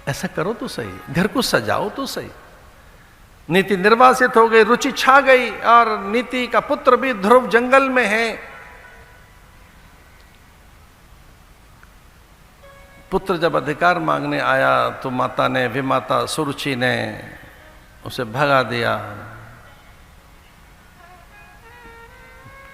ऐसा करो तो सही, घर को सजाओ तो सही। नीति निर्वासित हो गई, रुचि छा गई, और नीति का पुत्र भी ध्रुव जंगल में है। पुत्र जब अधिकार मांगने आया तो माता ने, विमाता सुरुचि ने उसे भगा दिया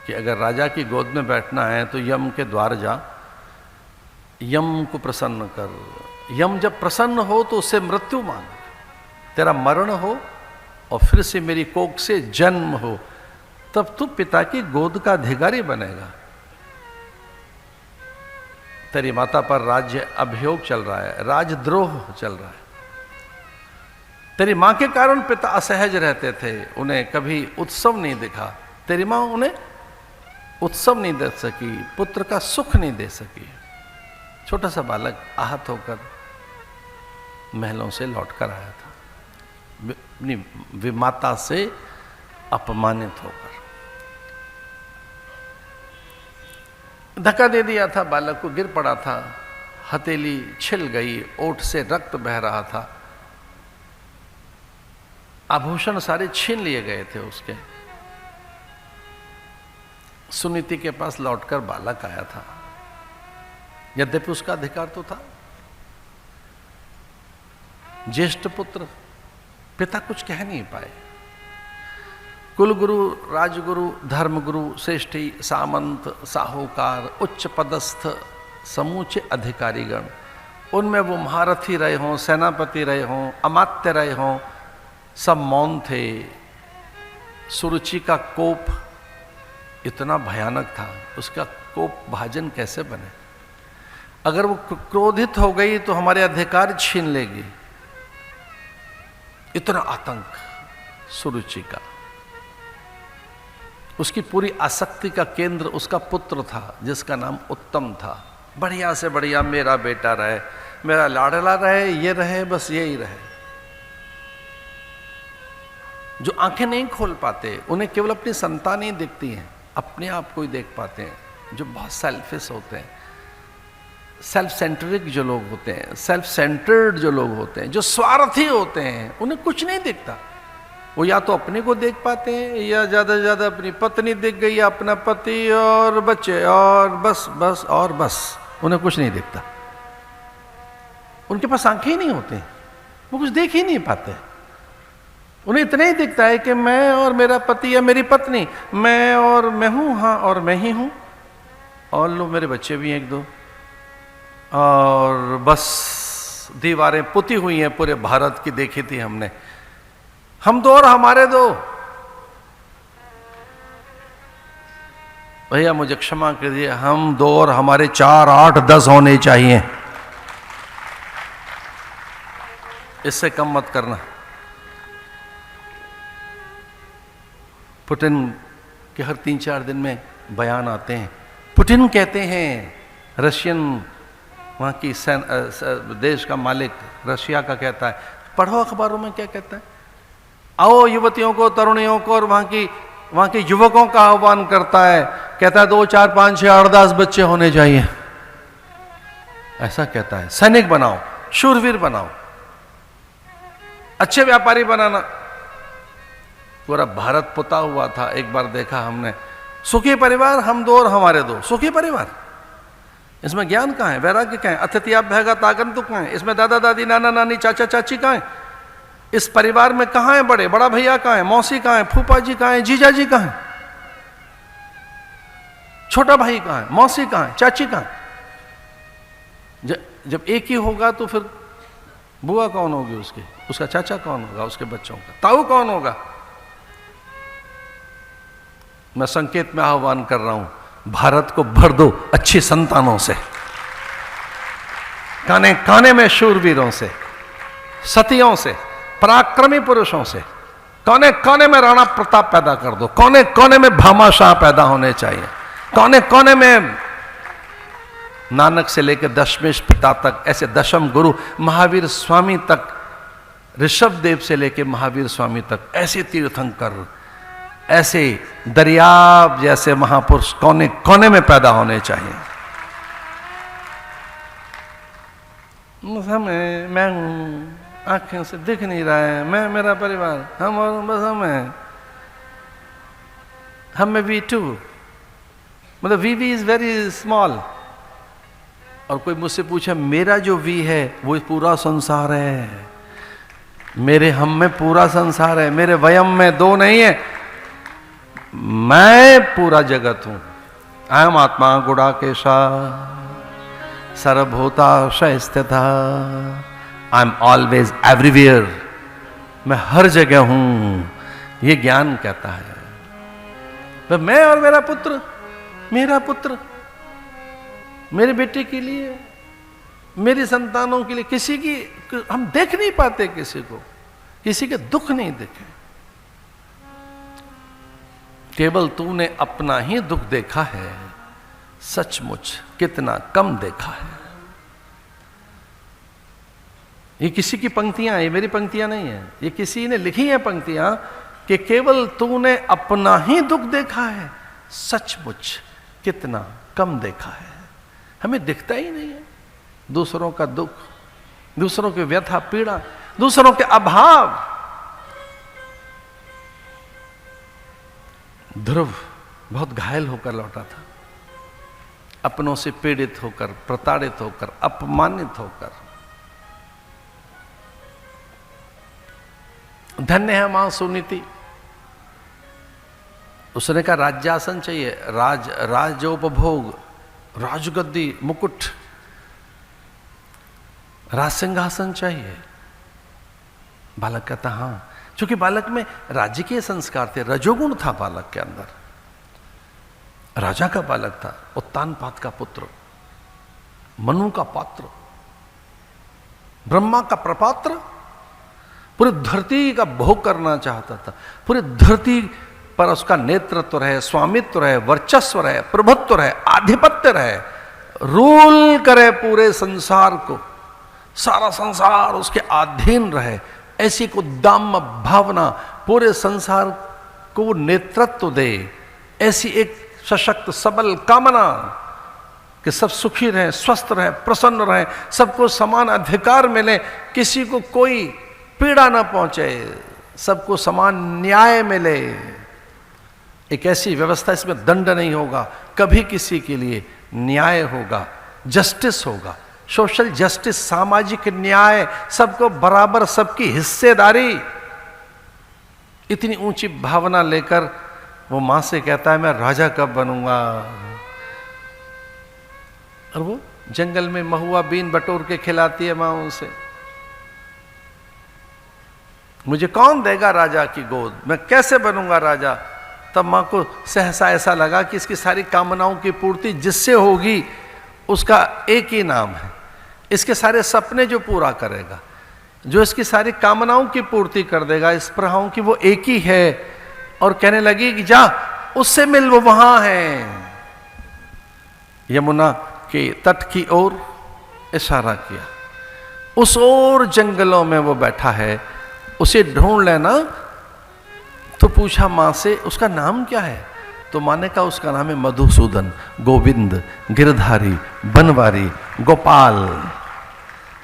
कि अगर राजा की गोद में बैठना है तो यम के द्वार जा, यम को प्रसन्न कर। यम जब प्रसन्न हो तो उससे मृत्यु मांग, तेरा मरण हो और फिर से मेरी कोख से जन्म हो, तब तू पिता की गोद का अधिकारी बनेगा। तेरी माता पर राज्य अभियोग चल रहा है, राजद्रोह चल रहा है। तेरी मां के कारण पिता असहज रहते थे, उन्हें कभी उत्सव नहीं दिखा। तेरी मां उन्हें उत्सव नहीं दे सकी, पुत्र का सुख नहीं दे सकी। छोटा सा बालक आहत होकर महलों से लौटकर आया था, अपनी विमाता से अपमानित होकर। धक्का दे दिया था, बालक को, गिर पड़ा था, हथेली छिल गई, ओठ से रक्त बह रहा था, आभूषण सारे छीन लिए गए थे उसके। सुनीति के पास लौटकर बालक आया था, यद्यपि उसका अधिकार तो था। ज्येष्ठ पुत्र, पिता कुछ कह नहीं पाए। कुलगुरु, राजगुरु, धर्मगुरु, श्रेष्ठी, सामंत, साहूकार, उच्च पदस्थ समूचे अधिकारीगण, उनमें वो महारथी रहे हों, सेनापति रहे हों, अमात्य रहे हों, सब मौन थे। सुरुचि का कोप इतना भयानक था, उसका कोप भाजन कैसे बने? अगर वो क्रोधित हो गई तो हमारे अधिकार छीन लेगी। इतना आतंक सुरुचि का। उसकी पूरी आसक्ति का केंद्र उसका पुत्र था, जिसका नाम उत्तम था। बढ़िया से बढ़िया मेरा बेटा रहे, मेरा लाडला रहे, ये रहे, बस यही रहे। जो आंखें नहीं खोल पाते, उन्हें केवल अपनी संतान ही दिखती हैं, अपने आप को ही देख पाते हैं। जो बहुत सेल्फिश होते हैं, सेल्फ सेंट्रिक जो लोग होते हैं, सेल्फ सेंटर्ड जो लोग होते हैं, जो स्वार्थी होते हैं, उन्हें कुछ नहीं दिखता। वो या तो अपने को देख पाते हैं, या ज़्यादा से ज़्यादा अपनी पत्नी दिख गई, या अपना पति और बच्चे, और बस बस और बस, उन्हें कुछ नहीं दिखता। उनके पास आंखें ही नहीं होती, वो कुछ देख ही नहीं पाते। उन्हें इतना ही दिखता है कि मैं और मेरा पति या मेरी पत्नी, मैं और मैं हूँ, हाँ और मैं ही हूँ, और लो मेरे बच्चे भी हैं एक दो, और बस दीवारें पुती हुई हैं पूरे भारत की, देखी थी हमने, हम दो और हमारे दो। भैया मुझे क्षमा कीजिए, हम दो और हमारे 4, 8, 10 होने चाहिए, इससे कम मत करना। पुतिन के हर 3-4 दिन में बयान आते हैं। पुतिन कहते हैं, रशियन, वहाँ की देश का मालिक रशिया का कहता है, पढ़ो अखबारों में क्या कहता है, आओ युवतियों को, तरुणियों को और वहाँ के युवकों का आह्वान करता है, कहता है 2, 4, 5, 6, 8, 10 बच्चे होने चाहिए। ऐसा कहता है, सैनिक बनाओ, शूरवीर बनाओ, अच्छे व्यापारी बनाना। पूरा भारत पुता हुआ था, एक बार देखा हमने, सुखी परिवार, हम दो और हमारे दो, सुखी परिवार। इसमें ज्ञान कहाँ है, वैराग्य कहाँ है, अतिथ्याभ्यागत आगंतुक कहाँ है, इसमें दादा दादी, नाना नानी, चाचा चाची कहाँ है, इस परिवार में कहाँ है बड़े, बड़ा भैया कहाँ है, मौसी कहाँ है, फूफा जी कहाँ है, जीजा जी कहाँ है, छोटा भाई कहाँ है, मौसी कहाँ है, चाची कहाँ है? जब एक ही होगा तो फिर बुआ कौन होगी उसकी, उसका चाचा कौन होगा, उसके बच्चों का ताऊ कौन होगा? मैं संकेत में आह्वान कर रहा हूं, भारत को भर दो अच्छी संतानों से, काने काने में शूरवीरों से, सतियों से, पराक्रमी पुरुषों से। कोने कोने में राणा प्रताप पैदा कर दो, कोने कोने में भामाशाह पैदा होने चाहिए, कोने कोने में नानक से लेकर दशमेश पिता तक, ऐसे दशम गुरु महावीर स्वामी तक, ऋषभ देव से लेकर महावीर स्वामी तक, ऐसे तीर्थंकर, ऐसे दरियाब जैसे महापुरुष कोने कोने में पैदा होने चाहिए। हमें, मैं हूँ, आंखें से दिख नहीं रहा है, मैं, मेरा परिवार, हम और बस हम हैं, हम में वी टू, मतलब वी इज वेरी स्मॉल। और कोई मुझसे पूछे मेरा जो वी है वो पूरा संसार है, मेरे हम में पूरा संसार है, मेरे वयम में दो नहीं है, मैं पूरा जगत हूं। अहम आत्मा गुडाकेशा सर्वभूताशय स्थित, आई एम ऑलवेज एवरीवेयर, मैं हर जगह हूं, ये ज्ञान कहता है। तो मैं और मेरा पुत्र, मेरा पुत्र मेरे बेटे के लिए, मेरी संतानों के लिए, किसी की हम देख नहीं पाते, किसी को किसी के दुख नहीं देखे, केवल तूने अपना ही दुख देखा है, सचमुच कितना कम देखा है। ये किसी की पंक्तियां, ये मेरी पंक्तियां नहीं है, ये किसी ने लिखी है पंक्तियां कि केवल तूने अपना ही दुख देखा है, सचमुच कितना कम देखा है। हमें दिखता ही नहीं है दूसरों का दुख, दूसरों की व्यथा पीड़ा, दूसरों के अभाव। ध्रुव बहुत घायल होकर लौटा था, अपनों से पीड़ित होकर, प्रताड़ित होकर, अपमानित होकर। धन्य है मां सुनीति, उसने कहा राज्यासन चाहिए, राजोपभोग, राजगद्दी, मुकुट, राज सिंहासन चाहिए। बालक कहता हाँ, क्योंकि बालक में राज्य के संस्कार थे, रजोगुण था बालक के अंदर, राजा का बालक था, उत्तानपाद का पुत्र, मनु का पात्र, ब्रह्मा का प्रपात्र, पूरी धरती का भोग करना चाहता था, पूरी धरती पर उसका नेतृत्व रहे, स्वामित्व रहे, वर्चस्व रहे, प्रभुत्व रहे, आधिपत्य रहे, रूल करे पूरे संसार को, सारा संसार उसके अधीन रहे, ऐसी को उद्दाम भावना, पूरे संसार को नेतृत्व दे, ऐसी एक सशक्त सबल कामना कि सब सुखी रहे, स्वस्थ रहे, प्रसन्न रहे, सबको समान अधिकार मिले, किसी को कोई पीड़ा ना पहुंचे, सबको समान न्याय मिले। एक ऐसी व्यवस्था, इसमें दंड नहीं होगा, कभी किसी के लिए न्याय होगा, जस्टिस होगा, सोशल जस्टिस, सामाजिक न्याय, सबको बराबर, सबकी हिस्सेदारी। इतनी ऊंची भावना लेकर वो मां से कहता है मैं राजा कब बनूंगा। और वो जंगल में महुआ बीन बटोर के खिलाती है मां उसे, मुझे कौन देगा राजा की गोद, मैं कैसे बनूंगा राजा। तब मां को सहसा ऐसा लगा कि इसकी सारी कामनाओं की पूर्ति जिससे होगी उसका एक ही नाम है, इसके सारे सपने जो पूरा करेगा, जो इसकी सारी कामनाओं की पूर्ति कर देगा, इस प्रहाओं की, वो एक ही है। और कहने लगी कि जा उससे मिल, वो वहां है। यमुना के तट की ओर इशारा किया, उस ओर जंगलों में वो बैठा है, उसे ढूंढ लेना। तो पूछा मां से उसका नाम क्या है, तो मां ने कहा उसका नाम है मधुसूदन, गोविंद, गिरधारी, बनवारी, गोपाल।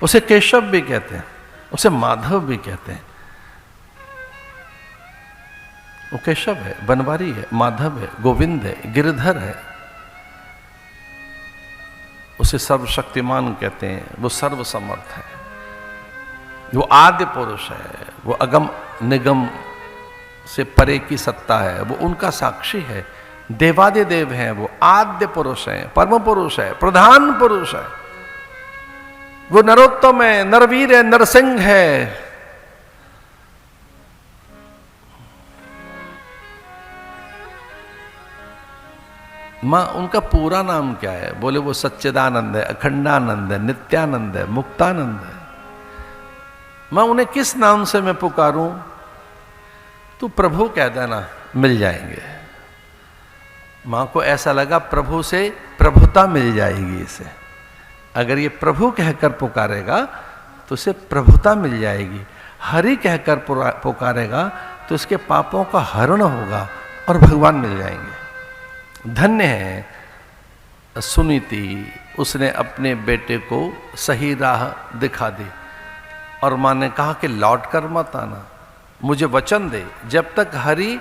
उसे केशव भी कहते हैं, उसे माधव भी कहते हैं। वो केशव है, बनवारी है, माधव है, गोविंद है, गिरधर है। उसे सर्वशक्तिमान कहते हैं, वो सर्वसमर्थ है, वो आद्य पुरुष है, वो अगम निगम से परे की सत्ता है, वो उनका साक्षी है, देवादिदेव हैं, वो आद्य पुरुष है, परम पुरुष है, प्रधान पुरुष है, वो नरोत्तम है, नरवीर है, नरसिंह है। मां उनका पूरा नाम क्या है, बोले वो सच्चिदानंद है, अखंडानंद है, नित्यानंद है, मुक्तानंद है। मां उन्हें किस नाम से मैं पुकारूं, तू प्रभु कह देना, मिल जाएंगे। मां को ऐसा लगा प्रभु से प्रभुता मिल जाएगी इसे, अगर ये प्रभु कहकर पुकारेगा तो उसे प्रभुता मिल जाएगी, हरि कहकर पुकारेगा तो इसके पापों का हरण होगा और भगवान मिल जाएंगे। धन्य है सुनीति उसने अपने बेटे को सही राह दिखा दी। और माँ ने कहा कि लौट कर मत आना, मुझे वचन दे, जब तक हरि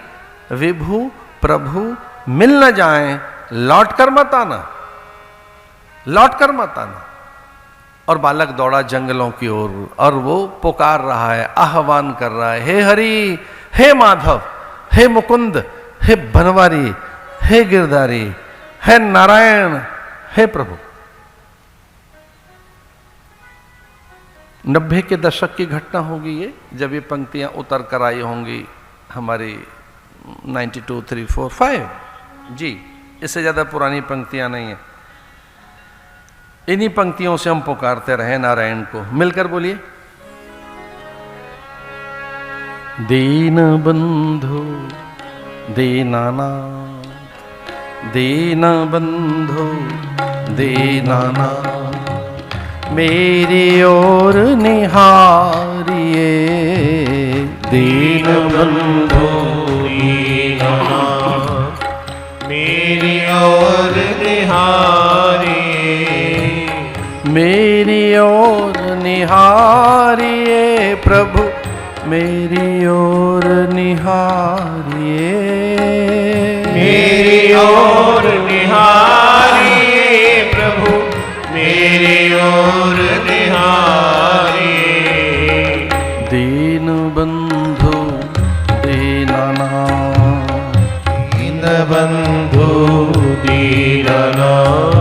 विभु प्रभु मिल न जाएं लौट कर मत आना, लौट कर मत आना। और बालक दौड़ा जंगलों की ओर और वो पुकार रहा है, आह्वान कर रहा है, हे हरि, हे माधव, हे मुकुंद, हे बनवारी, हे गिरधारी, हे नारायण, हे प्रभु। 90 के दशक की घटना होगी ये, जब ये पंक्तियां उतर कर आई होंगी हमारी 92, 3, 4, 5 जी, इससे ज्यादा पुरानी पंक्तियां नहीं है। इन्हीं पंक्तियों से हम पुकारते रहे नारायण को। मिलकर बोलिए, दीन बंधु दीनानाथ, दीन बंधु दीनानाथ, मेरी ओर निहारिए, दीन बंधु दीनानाथ, मेरी ओर निहारिए, मेरी ओर निहारिए प्रभु, मेरी ओर निहारिए, मेरी ओर निहारिए प्रभु, मेरी ओर निहारिए, दीन बंधु दीनानाथ, दीन बंधु दीनानाथ।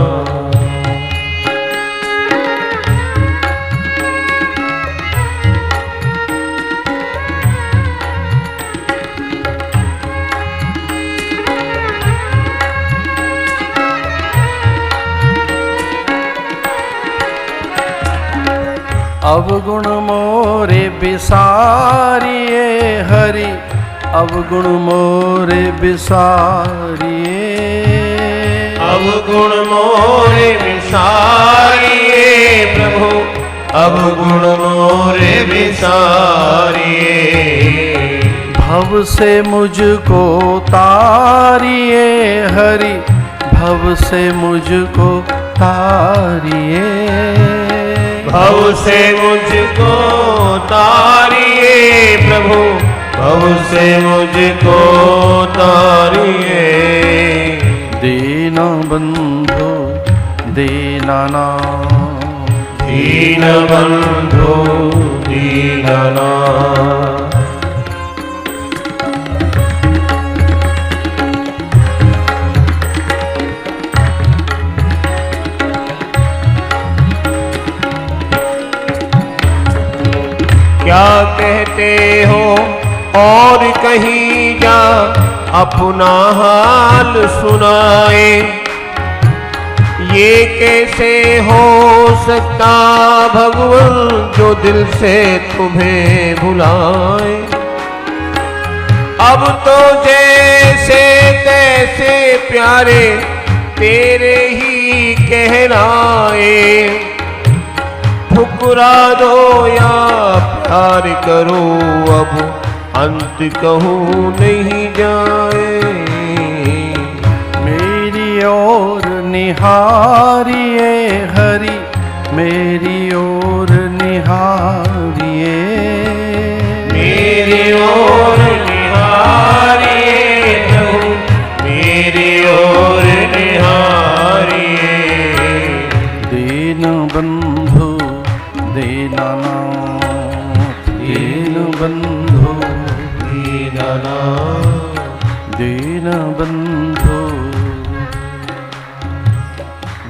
अवगुण मोरे बिसारिए हरि, अवगुण मोरे बिसारिए, अवगुण मोरे बिसारिए प्रभु, अवगुण मोरे बिसारिए, भव से मुझको तारिए हरि, भव से मुझको तारिए, भव से मुझको तारिए प्रभु, भव से मुझको तारिए, दीन बंधु दीनानाथ, दीन बंधु दीनानाथ। क्या कहते हो और कहीं जा अपना हाल सुनाए, ये कैसे हो सकता भगवान जो दिल से तुम्हें भुलाए। अब तो जैसे तैसे प्यारे तेरे ही कहलाए, ठुकरा दो या प्यार करो अब अंत कहूँ नहीं जाए। मेरी ओर निहारिए हरि, मेरी ओर निहारिए, मेरी ओर निहारिए प्रभु, मेरी ओर निहारिए, दीन बंधु दीनानाथ, दीन बंधु दीनानाथ, दीन बंधु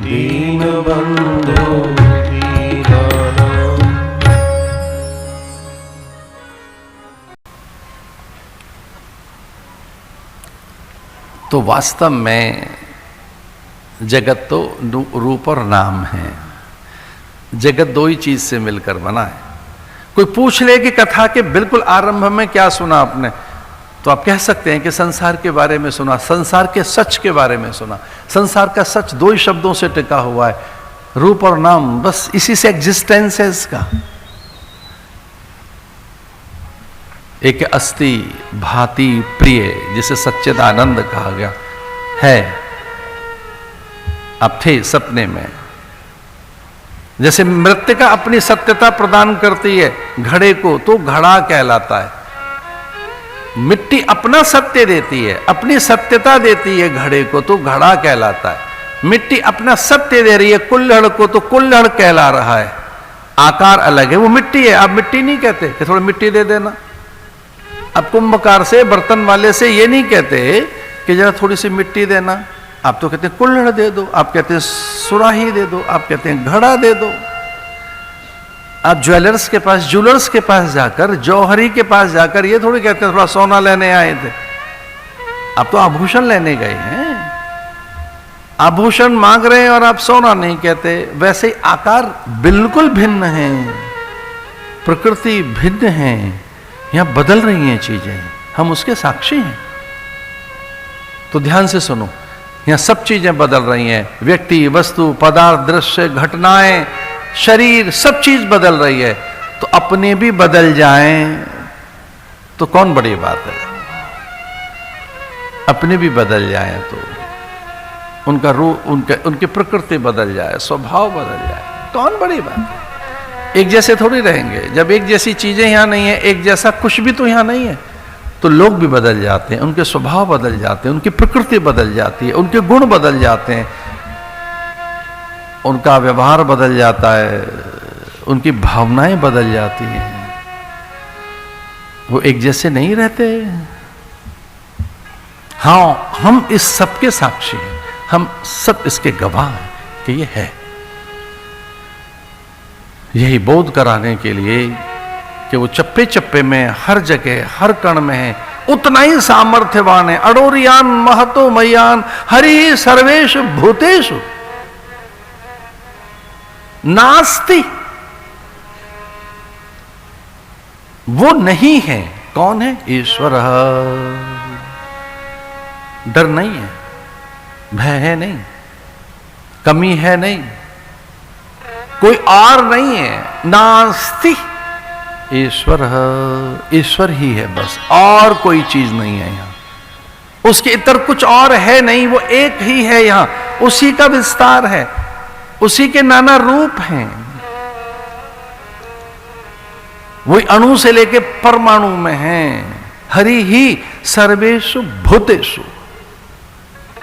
दीन बंधु दीनानाथ। तो वास्तव में जगत तो रूप और नाम है। जगत दो ही चीज से मिलकर बना है। कोई पूछ ले कि कथा के बिल्कुल आरंभ में क्या सुना आपने, तो आप कह सकते हैं कि संसार के बारे में सुना, संसार के सच के बारे में सुना। संसार का सच दो ही शब्दों से टिका हुआ है, रूप और नाम, बस इसी से एग्जिस्टेंस है इसका। एक अस्ति भांति प्रिय, जिसे सच्चिदानंद कहा गया है। आप थे सपने में, जैसे मृत्तिका अपनी सत्यता प्रदान करती है घड़े को, तो घड़ा कहलाता है। मिट्टी अपना सत्य देती है, अपनी सत्यता देती है घड़े को, तो घड़ा कहलाता है। मिट्टी अपना सत्य दे रही है कुल्हड़ को, तो कुल्हड़ कहला रहा है। आकार अलग है, वो मिट्टी है, आप मिट्टी नहीं कहते कि थोड़ी मिट्टी दे देना। अब कुंभकार से, बर्तन वाले से ये नहीं कहते कि जरा थोड़ी सी मिट्टी देना, आप तो कहते हैं कुल्हड़ दे दो, आप कहते हैं सुराही दे दो, आप कहते हैं घड़ा दे दो। आप ज्वेलर्स के पास जाकर, जौहरी के पास जाकर ये थोड़ी कहते हैं थोड़ा सोना लेने आए थे। आप तो आभूषण लेने गए हैं, आभूषण मांग रहे हैं और आप सोना नहीं कहते। वैसे ही आकार बिल्कुल भिन्न है, प्रकृति भिन्न है, यहां बदल रही हैं चीजें, हम उसके साक्षी हैं। तो ध्यान से सुनो, यहां सब चीजें बदल रही हैं, व्यक्ति, वस्तु, पदार्थ, दृश्य, घटनाएं, शरीर, सब चीज बदल रही है। तो अपने भी बदल जाएं तो कौन बड़ी बात है। अपने भी बदल जाएं तो उनका रूप, उनकी प्रकृति बदल जाए, स्वभाव बदल जाए, कौन बड़ी बात है। एक जैसे थोड़ी रहेंगे, जब एक जैसी चीजें यहां नहीं है, एक जैसा कुछ भी तो यहां नहीं है, तो लोग भी बदल जाते हैं, उनके स्वभाव बदल जाते हैं, उनकी प्रकृति बदल जाती है, उनके गुण बदल जाते हैं, उनका व्यवहार बदल जाता है, उनकी भावनाएं बदल जाती हैं, वो एक जैसे नहीं रहते। हाँ, हम इस सब के साक्षी हैं, हम सब इसके गवाह हैं कि ये है। यही बोध कराने के लिए कि वो चप्पे चप्पे में, हर जगह, हर कण में है, उतना ही सामर्थ्यवान है। अडोरियान महतो मयान हरि सर्वेषु भूतेषु नास्ति। वो नहीं है, कौन है? ईश्वर। डर नहीं है, भय है नहीं, कमी है नहीं, कोई और नहीं है, नास्ति। ईश्वर, ईश्वर ही है बस, और कोई चीज नहीं है यहां। उसके इतर कुछ और है नहीं, वो एक ही है यहां, उसी का विस्तार है, उसी के नाना रूप हैं। वही अणु से लेके परमाणु में हैं। हरि ही सर्वेषु भूतेषु